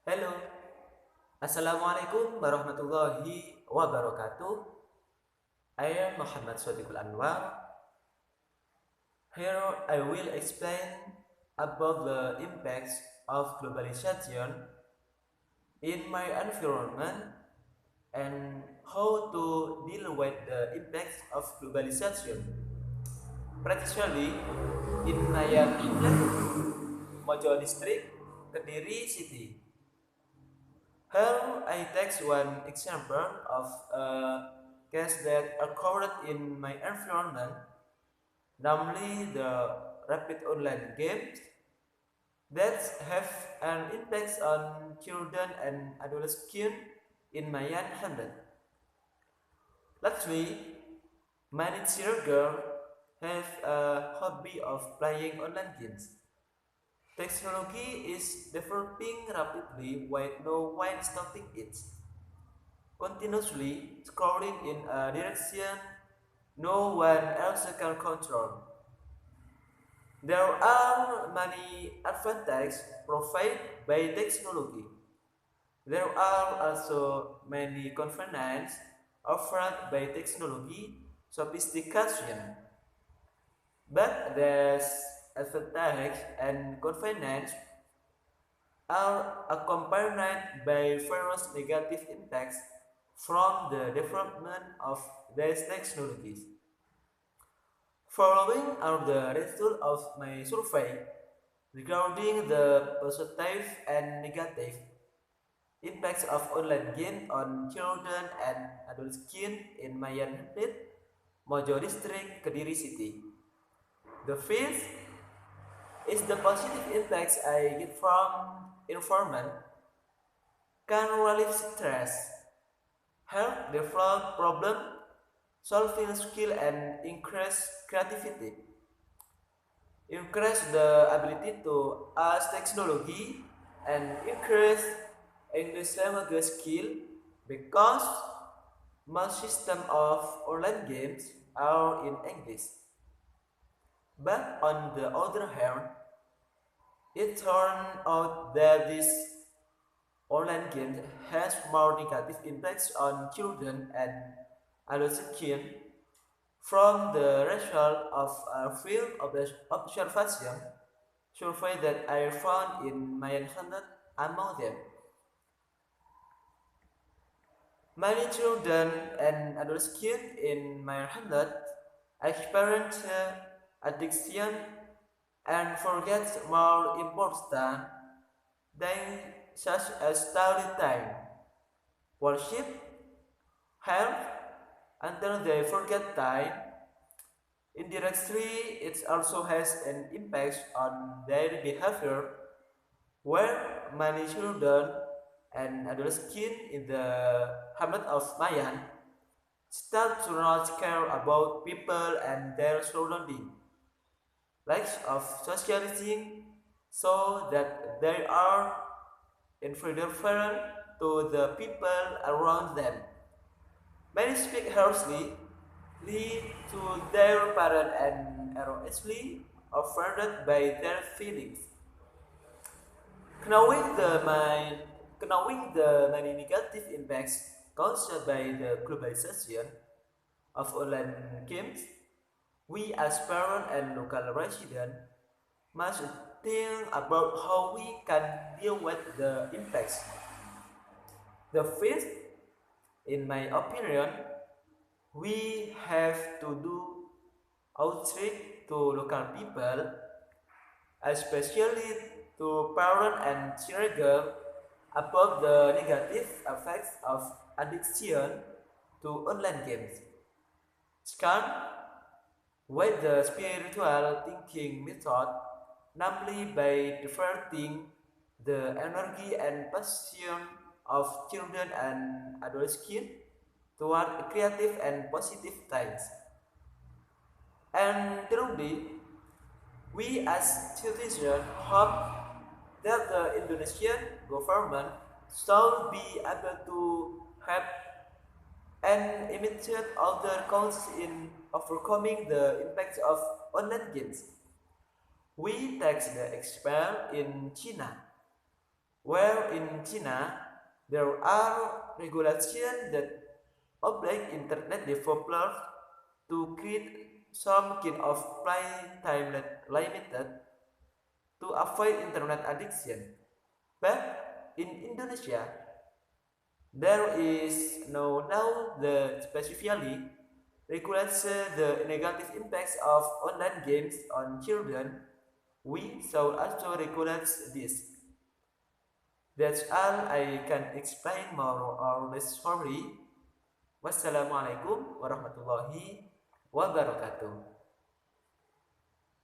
Halo, Assalamualaikum warahmatullahi wabarakatuh. I am Muhammad Shodiqul Anwar. Here I will explain about the impacts of globalization in my environment and how to deal with the impacts of globalization. Practically, in my Mojo District, Kediri City. Here I take one example of a case that occurred in my environment, namely the rapid online games that have an impact on children and adolescents in my environment. Lastly, many children have a hobby of playing online games. Technology is developing rapidly while no one is stopping it. Continuously scrolling in a direction no one else can control. There are many advantages provided by technology. There are also many conveniences offered by technology sophistication. But these advantages and convenience are accompanied by various negative impacts from the development of these technologies. Following are the results of my survey regarding the positive and negative impacts of online games on children and adolescents in my unit, Mojo District, Kediri City. The fifth is the positive impacts I get from environment can relieve stress, help develop problem solving skill and increase creativity, increase the ability to use technology and increase English language skill because most system of online games are in English. But on the other hand, it turned out that this online game has more negative impacts on children and adolescents from the result of a field observation survey that I found in my hundred among them. Many children and adolescents in my hundred experience addiction and forget more important things such as study time, worship, health, until they forget time. Indirectly, it also has an impact on their behavior, where many children and adolescents in the hamlet of Mayan start to not care about people and their surroundings, lack of socializing, so that they are indifferent to the people around them. Many speak harshly, lead to their parents and erroneously offended by their feelings. Knowing the, mind, knowing the many negative impacts caused by the globalization of online games, we as parents and local residents must think about how we can deal with the impacts. The fifth, in my opinion, we have to do outreach to local people, especially to parents and children, about the negative effects of addiction to online games. Second, with the spiritual thinking method, namely by diverting the energy and passion of children and adolescents toward creative and positive things. And thirdly, we as citizens hope that the Indonesian government shall be able to have an immediate other causes in overcoming the impacts of online games. We take the example in China, Where in China, there are regulations that oblige internet developers to create some kind of play time limited to avoid internet addiction. But in Indonesia, there is no law that specifically regulates the negative impacts of online games on children. We should also regulate this. That's all I can explain more or less for me. Wassalamualaikum warahmatullahi wabarakatuh.